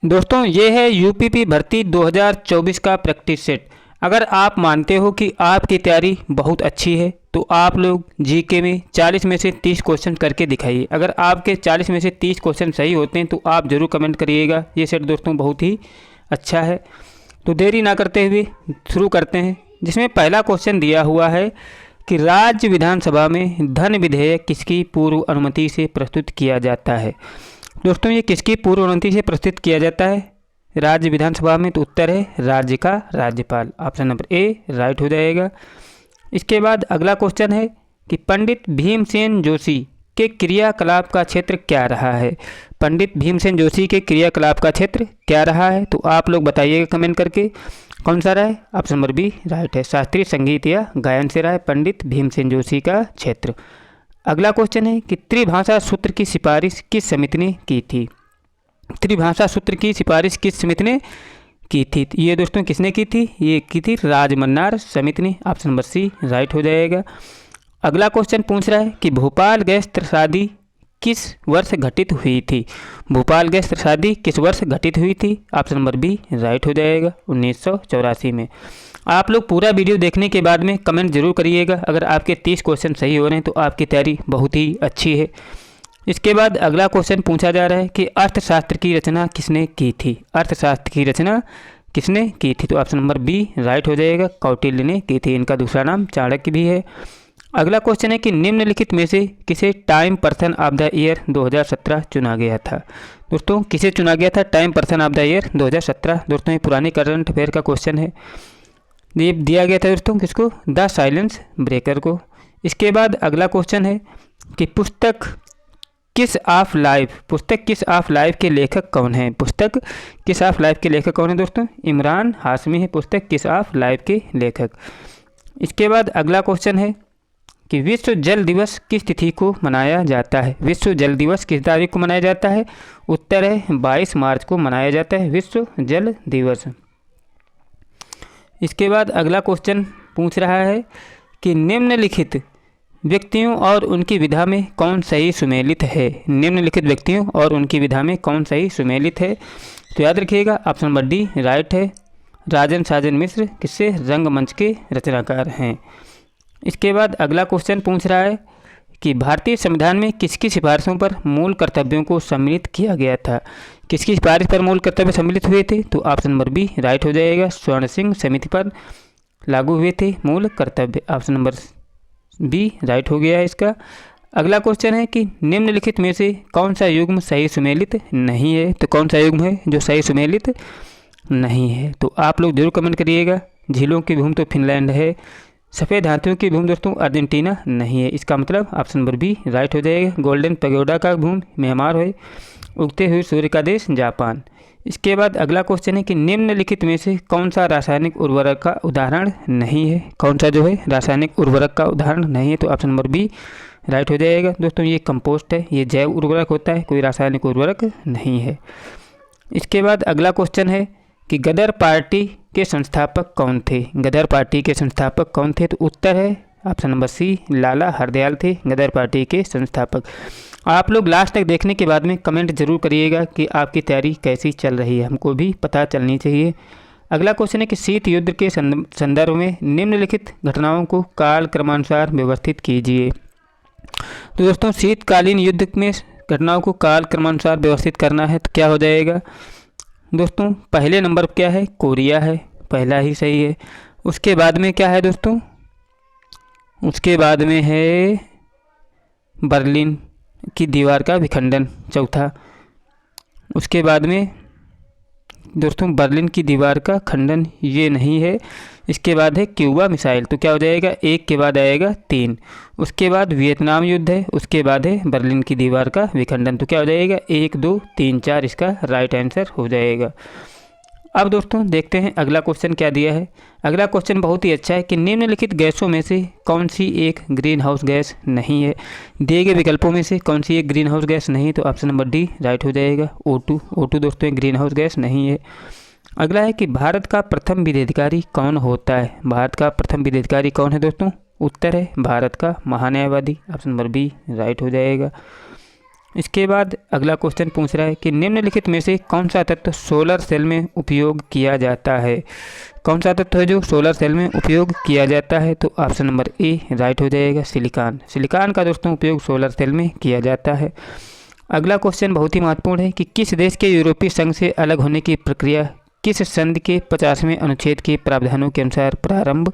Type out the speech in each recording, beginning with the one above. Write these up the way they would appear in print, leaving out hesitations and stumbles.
दोस्तों ये है यूपीपी भर्ती 2024 का प्रैक्टिस सेट। अगर आप मानते हो कि आपकी तैयारी बहुत अच्छी है तो आप लोग जीके में 40 में से 30 क्वेश्चन करके दिखाइए। अगर आपके 40 में से 30 क्वेश्चन सही होते हैं तो आप ज़रूर कमेंट करिएगा। ये सेट दोस्तों बहुत ही अच्छा है। तो देरी ना करते हुए शुरू करते हैं, जिसमें पहला क्वेश्चन दिया हुआ है कि राज्य विधानसभा में धन विधेयक किसकी पूर्व अनुमति से प्रस्तुत किया जाता है। दोस्तों ये किसकी पूर्व अनुमति से प्रस्तुत किया जाता है राज्य विधानसभा में? तो उत्तर है राज्य का राज्यपाल। ऑप्शन नंबर ए राइट हो जाएगा। इसके बाद अगला क्वेश्चन है कि पंडित भीमसेन जोशी के क्रियाकलाप का क्षेत्र क्या रहा है। पंडित भीमसेन जोशी के क्रियाकलाप का क्षेत्र क्या रहा है? तो आप लोग बताइएगा कमेंट करके कौन सा रहा है। ऑप्शन नंबर बी राइट है, शास्त्रीय संगीत या गायन से रहा है पंडित भीमसेन जोशी का क्षेत्र। अगला क्वेश्चन है कि त्रिभाषा सूत्र की सिफारिश किस समिति ने की थी। त्रिभाषा सूत्र की सिफारिश किस समिति ने की थी? ये दोस्तों किसने की थी? ये की थी राजमन्नार समिति ने। ऑप्शन नंबर सी राइट हो जाएगा। अगला क्वेश्चन पूछ रहा है कि भोपाल गैस त्रसादी किस वर्ष घटित हुई थी। भोपाल गैस त्रसादी किस वर्ष घटित हुई थी? ऑप्शन नंबर बी राइट हो जाएगा, 1984 में। आप लोग पूरा वीडियो देखने के बाद में कमेंट जरूर करिएगा। अगर आपके 30 क्वेश्चन सही हो रहे हैं तो आपकी तैयारी बहुत ही अच्छी है। इसके बाद अगला क्वेश्चन पूछा जा रहा है कि अर्थशास्त्र की रचना किसने की थी। अर्थशास्त्र की रचना किसने की थी? तो ऑप्शन नंबर बी राइट हो जाएगा, कौटिल्य ने की थी। इनका दूसरा नाम चाणक्य भी है। अगला क्वेश्चन है कि निम्नलिखित में से किसे time person of the year 2017 चुना गया था। दोस्तों किसे चुना गया था time person of the year 2017? दोस्तों ये पुराने करंट अफेयर का क्वेश्चन है। ये दिया गया था दोस्तों किसको? द साइलेंस ब्रेकर को। इसके बाद अगला क्वेश्चन है कि पुस्तक किस ऑफ लाइफ के लेखक कौन हैं। पुस्तक किस ऑफ लाइफ के लेखक कौन है दोस्तों? इमरान हाशमी है पुस्तक किस ऑफ लाइफ के लेखक। इसके बाद अगला क्वेश्चन है कि विश्व जल दिवस किस तिथि को मनाया जाता है। विश्व जल दिवस किस तारीख को मनाया जाता है? उत्तर है 22 मार्च को मनाया जाता है विश्व जल दिवस। इसके बाद अगला क्वेश्चन पूछ रहा है कि निम्नलिखित व्यक्तियों और उनकी विधा में कौन सही सुमेलित है। निम्नलिखित व्यक्तियों और उनकी विधा में कौन सही सुमेलित है? तो याद रखिएगा ऑप्शन नंबर डी राइट है, राजन साजन मिश्र किससे? रंगमंच के रचनाकार हैं। इसके बाद अगला क्वेश्चन पूछ रहा है कि भारतीय संविधान में किसकी सिफारिशों पर मूल कर्तव्यों को सम्मिलित किया गया था। किसकी सिफारिश पर मूल कर्तव्य सम्मिलित हुए थे? तो ऑप्शन नंबर बी राइट हो जाएगा, स्वर्ण सिंह समिति पर लागू हुए थे मूल कर्तव्य। ऑप्शन नंबर बी राइट हो गया है इसका। अगला क्वेश्चन है कि निम्नलिखित में से कौन सा युग्म सही सुमेलित नहीं है। तो कौन सा युग्म है जो सही सुमेलित नहीं है? तो आप लोग जरूर कमेंट करिएगा। झीलों की भूमि तो फिनलैंड है, सफ़ेद हाथियों की भूमि दोस्तों अर्जेंटीना नहीं है। इसका मतलब ऑप्शन नंबर बी राइट हो जाएगा। गोल्डन पैगोडा का भूमि म्यांमार है, उगते हुए सूर्य का देश जापान। इसके बाद अगला क्वेश्चन है कि निम्नलिखित में से कौन सा रासायनिक उर्वरक का उदाहरण नहीं है। कौन सा जो है रासायनिक उर्वरक का उदाहरण नहीं है? तो ऑप्शन नंबर बी राइट हो जाएगा। दोस्तों ये कंपोस्ट है, ये जैव उर्वरक होता है, कोई रासायनिक उर्वरक नहीं है। इसके बाद अगला क्वेश्चन है कि गदर पार्टी के संस्थापक कौन थे। गदर पार्टी के संस्थापक कौन थे? तो उत्तर है ऑप्शन नंबर सी लाला हरदयाल थे गदर पार्टी के संस्थापक। आप लोग लास्ट तक देखने के बाद में कमेंट जरूर करिएगा कि आपकी तैयारी कैसी चल रही है, हमको भी पता चलनी चाहिए। अगला क्वेश्चन है कि शीत युद्ध के संदर्भ में निम्नलिखित घटनाओं को काल क्रमानुसार व्यवस्थित कीजिए। तो दोस्तों शीतकालीन युद्ध में घटनाओं को काल क्रमानुसार व्यवस्थित करना है तो क्या हो जाएगा दोस्तों? पहले नंबर क्या है? कोरिया है, पहला ही सही है। उसके बाद में क्या है दोस्तों? उसके बाद में है बर्लिन की दीवार का विखंडन, चौथा। उसके बाद में दोस्तों बर्लिन की दीवार का खंडन ये नहीं है। इसके बाद है क्यूबा मिसाइल, तो क्या हो जाएगा? एक के बाद आएगा 3। उसके बाद वियतनाम युद्ध है, उसके बाद है बर्लिन की दीवार का विखंडन, तो क्या हो जाएगा? 1 2 3 4 इसका राइट आंसर हो जाएगा। अब दोस्तों देखते हैं अगला क्वेश्चन क्या दिया है। अगला क्वेश्चन बहुत ही अच्छा है कि निम्नलिखित गैसों में से कौन सी एक ग्रीन हाउस गैस नहीं है। दिए गए विकल्पों में से कौन सी एक ग्रीन हाउस गैस नहीं है? तो ऑप्शन नंबर डी राइट हो जाएगा, O2 दोस्तों एक ग्रीन हाउस गैस नहीं है। अगला है कि भारत का प्रथम विधेयकारी कौन होता है। भारत का प्रथम विधेयकारी कौन है दोस्तों? उत्तर है भारत का महान्यायवादी। ऑप्शन नंबर बी राइट हो जाएगा। इसके बाद अगला क्वेश्चन पूछ रहा है कि निम्नलिखित में से कौन सा तत्व सोलर सेल में उपयोग किया जाता है। कौन सा तत्व है जो सोलर सेल में उपयोग किया जाता है, तो ऑप्शन नंबर ए राइट हो जाएगा, सिलिकॉन। सिलिकॉन का दोस्तों उपयोग सोलर सेल में किया जाता है। अगला क्वेश्चन बहुत ही महत्वपूर्ण है कि किस देश के यूरोपीय संघ से अलग होने की प्रक्रिया किस संधि के 50वें अनुच्छेद के प्रावधानों के अनुसार प्रारंभ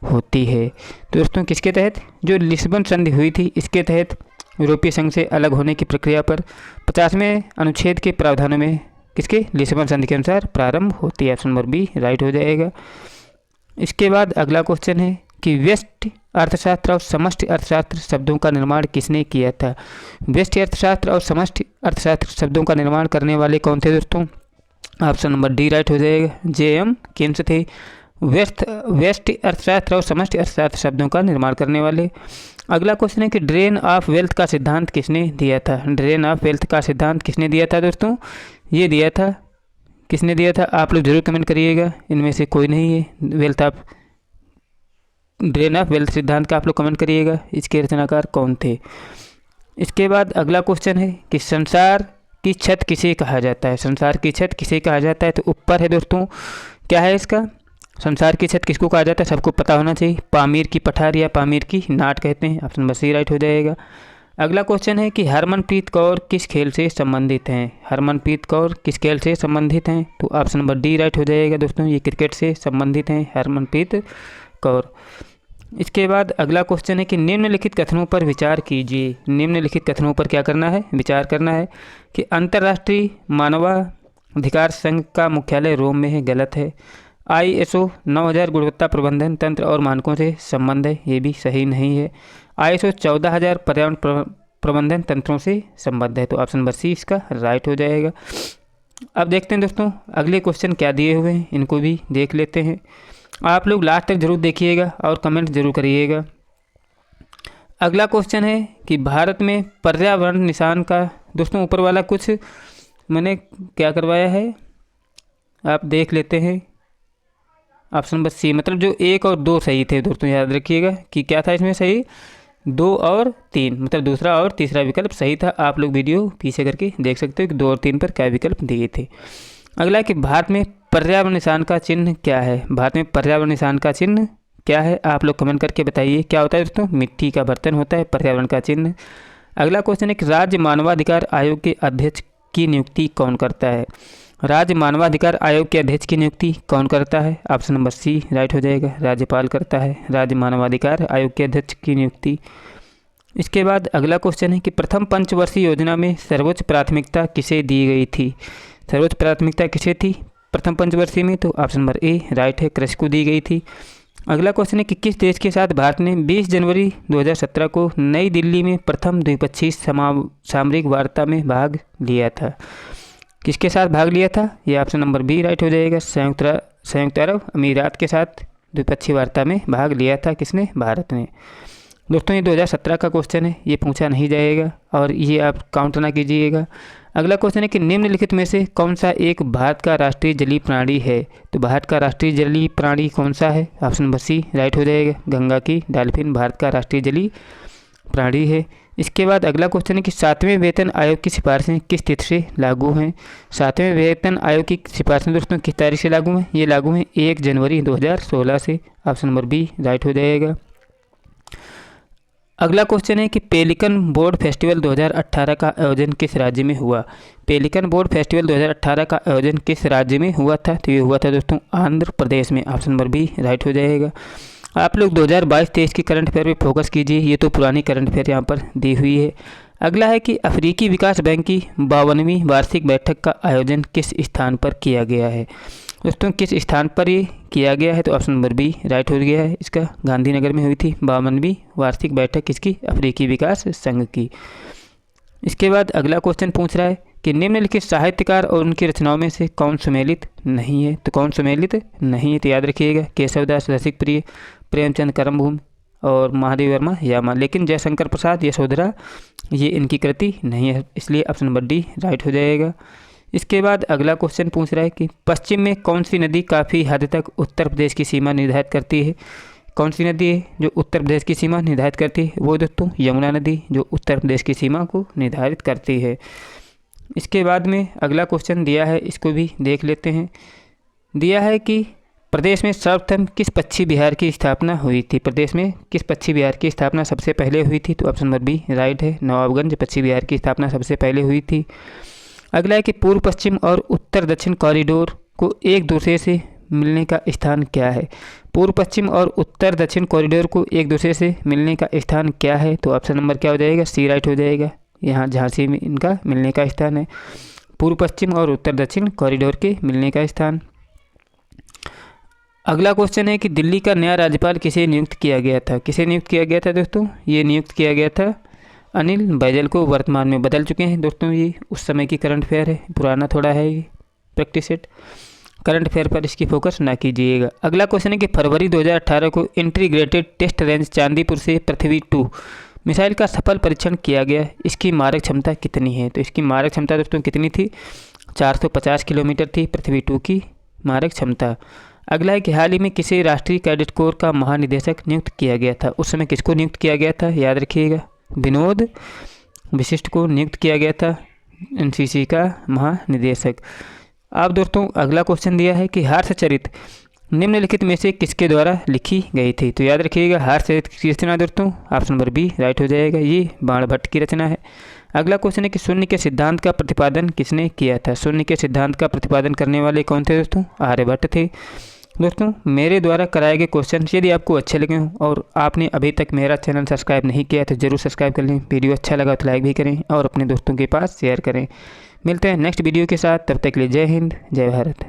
होती है। तो दोस्तों किसके तहत, जो लिस्बन संधि हुई थी इसके तहत यूरोपीय संघ से अलग होने की प्रक्रिया पर 50वें अनुच्छेद के प्रावधानों में किसके, लिस्बन संधि के अनुसार प्रारंभ होती है। ऑप्शन नंबर बी राइट हो जाएगा। इसके बाद अगला क्वेश्चन है कि व्यष्टि अर्थशास्त्र और समष्टि अर्थशास्त्र शब्दों का निर्माण किसने किया था। व्यष्टि अर्थशास्त्र और समष्टि अर्थशास्त्र शब्दों का निर्माण करने वाले कौन थे दोस्तों, ऑप्शन नंबर डी राइट हो जाएगा, जे.एम. केम्स थे व्यष्टि अर्थशास्त्र और समष्टि अर्थशास्त्र शब्दों का निर्माण करने वाले। अगला क्वेश्चन है कि ड्रेन ऑफ वेल्थ का सिद्धांत किसने दिया था। ड्रेन ऑफ वेल्थ का सिद्धांत किसने दिया था दोस्तों, ये दिया था, किसने दिया था, आप लोग जरूर कमेंट करिएगा, इनमें से कोई नहीं है। ड्रेन ऑफ वेल्थ सिद्धांत का आप लोग कमेंट करिएगा, इसके रचनाकार कौन थे। इसके बाद अगला क्वेश्चन है कि संसार की छत किसे कहा जाता है। संसार की छत किसे कहा जाता है, तो ऊपर है दोस्तों, क्या है इसका, संसार की छत किसको कहा जाता है, सबको पता होना चाहिए, पामीर की पठार या पामीर की नाट कहते हैं। ऑप्शन नंबर सी राइट हो जाएगा। अगला क्वेश्चन है कि हरमनप्रीत कौर किस खेल से संबंधित हैं। हरमनप्रीत कौर किस खेल से संबंधित हैं, तो ऑप्शन नंबर डी राइट हो जाएगा दोस्तों, ये क्रिकेट से संबंधित हैं हरमनप्रीत कौर। इसके बाद अगला क्वेश्चन है कि निम्नलिखित कथनों पर विचार कीजिए। निम्नलिखित कथनों पर क्या करना है, विचार करना है कि अंतर्राष्ट्रीय मानवाधिकार संघ का मुख्यालय रोम में है, गलत है। ISO 9000 गुणवत्ता प्रबंधन तंत्र और मानकों से संबंध है, ये भी सही नहीं है। ISO 14000 पर्यावरण प्रबंधन तंत्रों से संबंध है, तो ऑप्शन नंबर सी इसका राइट हो जाएगा। अब देखते हैं दोस्तों अगले क्वेश्चन क्या दिए हुए हैं, इनको भी देख लेते हैं। आप लोग लास्ट तक जरूर देखिएगा और कमेंट जरूर करिएगा। अगला क्वेश्चन है कि भारत में पर्यावरण निशान का, दोस्तों ऊपर वाला कुछ मैंने क्या करवाया है आप देख लेते हैं। ऑप्शन नंबर सी, मतलब जो 1 और 2 सही थे दोस्तों, याद रखिएगा कि क्या था इसमें सही, 2 और 3, मतलब दूसरा और तीसरा विकल्प सही था। आप लोग वीडियो पीछे करके देख सकते हो कि 2 और 3 पर क्या विकल्प दिए थे। अगला कि भारत में पर्यावरण निशान का चिन्ह क्या है। भारत में पर्यावरण निशान का चिन्ह क्या है, आप लोग कमेंट करके बताइए। क्या होता है दोस्तों, मिट्टी का बर्तन होता है पर्यावरण का चिन्ह। अगला क्वेश्चन है कि राज्य मानवाधिकार आयोग के अध्यक्ष की नियुक्ति कौन करता है। राज्य मानवाधिकार आयोग के अध्यक्ष की नियुक्ति कौन करता है, ऑप्शन नंबर सी राइट हो जाएगा, राज्यपाल करता है राज्य मानवाधिकार आयोग के अध्यक्ष की नियुक्ति। इसके बाद अगला क्वेश्चन है कि प्रथम पंचवर्षीय योजना में सर्वोच्च प्राथमिकता किसे दी गई थी। सर्वोच्च प्राथमिकता किसे थी प्रथम पंचवर्षीय में, तो ऑप्शन नंबर ए राइट है, कृषि को दी गई थी। अगला क्वेश्चन है कि किस देश के साथ भारत ने 20 जनवरी 2017 को नई दिल्ली में प्रथम द्विपक्षीय सामरिक वार्ता में भाग लिया था। किसके साथ भाग लिया था, ये ऑप्शन नंबर बी राइट हो जाएगा, संयुक्त अरब अमीरात के साथ द्विपक्षीय वार्ता में भाग लिया था किसने, भारत ने। दोस्तों ये 2017 का क्वेश्चन है, ये पूछा नहीं जाएगा और ये आप काउंट ना कीजिएगा। अगला क्वेश्चन है कि निम्नलिखित में से कौन सा एक भारत का राष्ट्रीय जलीय प्राणी है। तो भारत का राष्ट्रीय जलीय प्राणी कौन सा है, ऑप्शन नंबर सी राइट हो जाएगा, गंगा की डॉल्फिन भारत का राष्ट्रीय जलीय प्राणी है। इसके बाद अगला क्वेश्चन है कि 7वें वेतन आयोग की सिफारिशें किस तिथि से लागू हैं। 7वें वेतन आयोग की सिफारिशें दोस्तों किस तारीख से लागू हैं, ये लागू हैं 1 जनवरी 2016 से, ऑप्शन नंबर बी राइट हो जाएगा। अगला क्वेश्चन है कि पेलिकन बोर्ड फेस्टिवल 2018 का आयोजन किस राज्य में हुआ। पेलिकन बोर्ड फेस्टिवल 2018 का आयोजन किस राज्य में हुआ था, तो ये हुआ था दोस्तों आंध्र प्रदेश में, ऑप्शन नंबर बी राइट हो जाएगा। आप लोग 2022-23 की करंट अफेयर पे फोकस कीजिए, ये तो पुरानी करंट अफेयर यहाँ पर दी हुई है। अगला है कि अफ्रीकी विकास बैंक की 52वीं वार्षिक बैठक का आयोजन किस स्थान पर किया गया है। दोस्तों किस स्थान पर ये किया गया है, तो ऑप्शन नंबर बी राइट हो गया है, इसका गांधीनगर में हुई थी 52वीं वार्षिक बैठक किसकी, अफ्रीकी विकास संघ की। इसके बाद अगला क्वेश्चन पूछ रहा है कि निम्नलिखित साहित्यकार और उनकी रचनाओं में से कौन सुमेलित नहीं है। तो कौन सुमेलित नहीं है, तो याद रखिएगा केशवदास रसिकप्रिय, प्रेमचंद करमभूमि और महादेव वर्मा यामा, लेकिन जयशंकर प्रसाद यशोधरा ये इनकी कृति नहीं है, इसलिए ऑप्शन नंबर डी राइट हो जाएगा। इसके बाद अगला क्वेश्चन पूछ रहा है कि पश्चिम में कौन सी नदी काफ़ी हद तक उत्तर प्रदेश की सीमा निर्धारित करती है। कौन सी नदी है जो उत्तर प्रदेश की सीमा निर्धारित करती है? वो दोस्तों यमुना नदी जो उत्तर प्रदेश की सीमा को निर्धारित करती है। इसके बाद में अगला क्वेश्चन दिया है, इसको भी देख लेते हैं। दिया है कि प्रदेश में सर्वप्रथम किस पक्षी विहार की स्थापना हुई थी? प्रदेश में किस पक्षी विहार की स्थापना सबसे पहले हुई थी? तो ऑप्शन नंबर बी राइट है, नवाबगंज पक्षी विहार की स्थापना सबसे पहले हुई थी। अगला है कि पूर्व पश्चिम और उत्तर दक्षिण कॉरिडोर को एक दूसरे से मिलने का स्थान क्या है? पूर्व पश्चिम और उत्तर दक्षिण कॉरिडोर को एक दूसरे से मिलने का स्थान क्या है? तो ऑप्शन नंबर क्या हो जाएगा? सी राइट हो जाएगा। यहाँ झांसी में इनका मिलने का स्थान है, पूर्व पश्चिम और उत्तर दक्षिण कॉरिडोर के मिलने का स्थान। अगला क्वेश्चन है कि दिल्ली का नया राज्यपाल किसे नियुक्त किया गया था? किसे नियुक्त किया गया था दोस्तों? ये नियुक्त किया गया था अनिल बैजल को। वर्तमान में बदल चुके हैं दोस्तों, ये उस समय की करंट अफेयर है, पुराना थोड़ा है ये प्रैक्टिस सेट। करंट अफेयर पर इसकी फोकस ना कीजिएगा। अगला क्वेश्चन है कि फरवरी 2018 को इंटीग्रेटेड टेस्ट रेंज चांदीपुर से पृथ्वी 2 मिसाइल का सफल परीक्षण किया गया। इसकी मारक क्षमता कितनी है? तो इसकी मारक क्षमता दोस्तों कितनी थी? 450 किलोमीटर थी पृथ्वी 2 की मारक क्षमता। अगला है कि हाल ही में किसे राष्ट्रीय कैडेट कोर का महानिदेशक नियुक्त किया गया था? उस समय किसको नियुक्त किया गया था? याद रखिएगा, विनोद विशिष्ट को नियुक्त किया गया था एनसीसी का महानिदेशक। अब दोस्तों अगला क्वेश्चन दिया है कि हर्षचरित निम्नलिखित में से किसके द्वारा लिखी गई थी? तो याद रखिएगा, हर्षचरित की रचना दोस्तों ऑप्शन नंबर बी राइट हो जाएगा, ये बाणभट्ट की रचना है। अगला क्वेश्चन है कि शून्य के सिद्धांत का प्रतिपादन किसने किया था? शून्य के सिद्धांत का प्रतिपादन करने वाले कौन थे दोस्तों? आर्यभट्ट थे। दोस्तों मेरे द्वारा कराए गए क्वेश्चन यदि आपको अच्छे लगे हों और आपने अभी तक मेरा चैनल सब्सक्राइब नहीं किया तो ज़रूर सब्सक्राइब कर लें। वीडियो अच्छा लगा तो लाइक भी करें और अपने दोस्तों के पास शेयर करें। मिलते हैं नेक्स्ट वीडियो के साथ, तब तक के लिए जय हिंद, जय भारत।